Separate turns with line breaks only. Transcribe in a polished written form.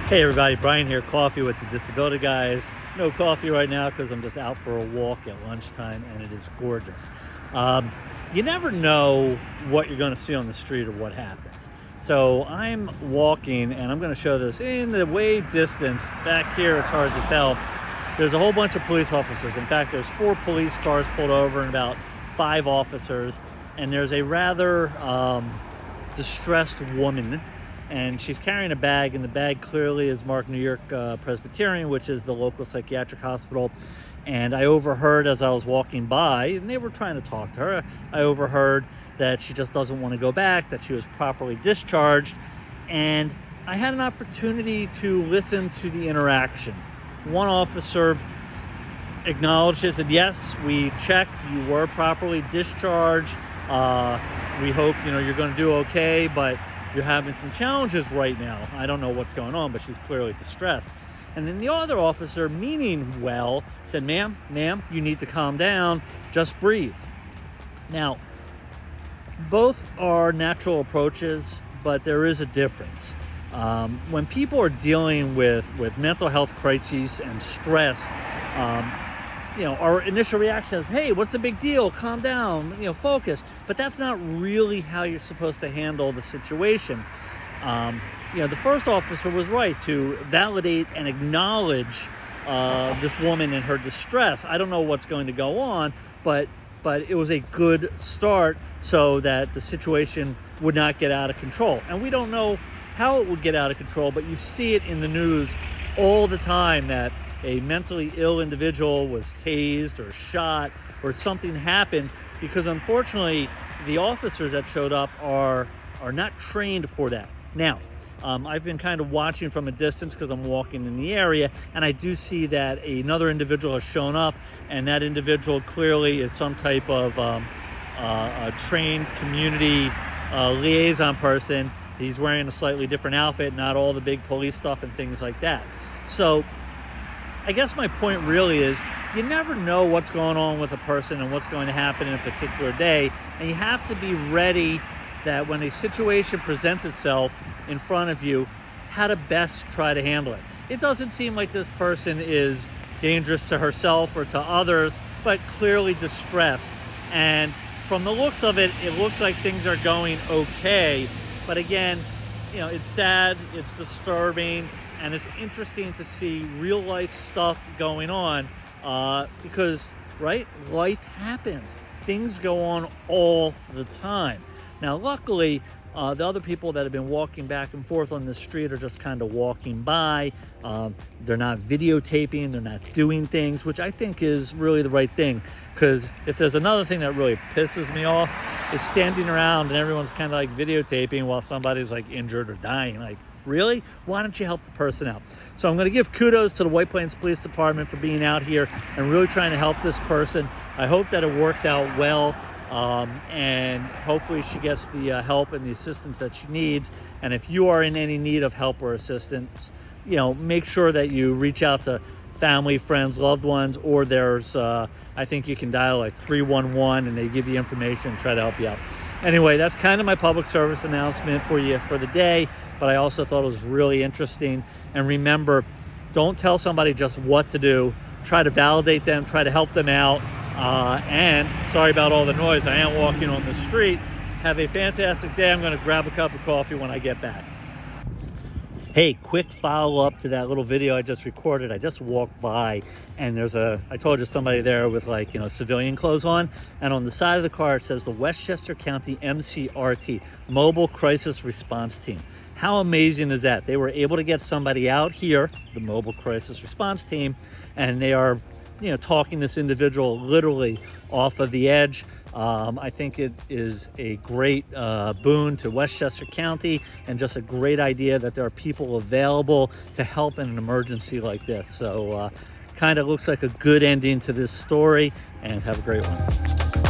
Hey everybody, Brian here, coffee with the Disability Guys. No coffee right now because I'm just out for a walk at lunchtime and it is gorgeous. You never know what you're going to see on the street or what happens. So I'm walking and I'm going to show this in the way distance. Back here it's hard to tell. There's a whole bunch of police officers. In fact, there's 4 police cars pulled over and about 5 officers. And there's a rather distressed woman, and she's carrying a bag, and the bag clearly is marked New York Presbyterian, which is the local psychiatric hospital. And I overheard as I was walking by, and they were trying to talk to her, I overheard that she just doesn't want to go back, that she was properly discharged. And I had an opportunity to listen to the interaction. One officer acknowledged it, said, yes, we checked, you were properly discharged. We hope you're going to do okay, but you're having some challenges right now. I don't know what's going on, but she's clearly distressed. And then the other officer, meaning well, said, ma'am, you need to calm down, just breathe. Now, both are natural approaches, but there is a difference. When people are dealing with mental health crises and stress, our initial reaction is, hey, what's the big deal? Calm down, focus. But that's not really how you're supposed to handle the situation. The first officer was right to validate and acknowledge this woman in her distress. I don't know what's going to go on, but it was a good start so that the situation would not get out of control. And we don't know how it would get out of control, but you see it in the news all the time that a mentally ill individual was tased or shot or something happened, because unfortunately the officers that showed up are not trained for that. Now, I've been kind of watching from a distance because I'm walking in the area, and I do see that another individual has shown up, and that individual clearly is some type of a trained community liaison person. He's wearing a slightly different outfit, not all the big police stuff and things like that. So I guess my point really is you never know what's going on with a person and what's going to happen in a particular day, and you have to be ready that when a situation presents itself in front of you, how to best try to handle it. It doesn't seem like this person is dangerous to herself or to others, but clearly distressed. And from the looks of it, it looks like things are going okay. But again, it's sad, it's disturbing, and it's interesting to see real life stuff going on because, right, life happens. Things go on all the time. Now, luckily, the other people that have been walking back and forth on the street are just kind of walking by. They're not videotaping, they're not doing things, which I think is really the right thing. Because if there's another thing that really pisses me off, is standing around and everyone's kind of like videotaping while somebody's like injured or dying. Like, really? Why don't you help the person out? So I'm going to give kudos to the White Plains Police Department for being out here and really trying to help this person. I hope that it works out well, and hopefully she gets the help and the assistance that she needs. And if you are in any need of help or assistance, make sure that you reach out to family, friends, loved ones, or there's, I think you can dial like 311 and they give you information and try to help you out. Anyway, that's kind of my public service announcement for you for the day, but I also thought it was really interesting. And remember, don't tell somebody just what to do. Try to validate them, try to help them out. And sorry about all the noise. I am walking on the street. Have a fantastic day. I'm going to grab a cup of coffee when I get back. Hey, quick follow-up to that little video I just recorded. I just walked by and I told you somebody there with civilian clothes on. And on the side of the car, it says the Westchester County MCRT, Mobile Crisis Response Team. How amazing is that? They were able to get somebody out here, the Mobile Crisis Response Team, and they are talking this individual literally off of the edge. I think it is a great boon to Westchester County, and just a great idea that there are people available to help in an emergency like this. So kind of looks like a good ending to this story, and have a great one.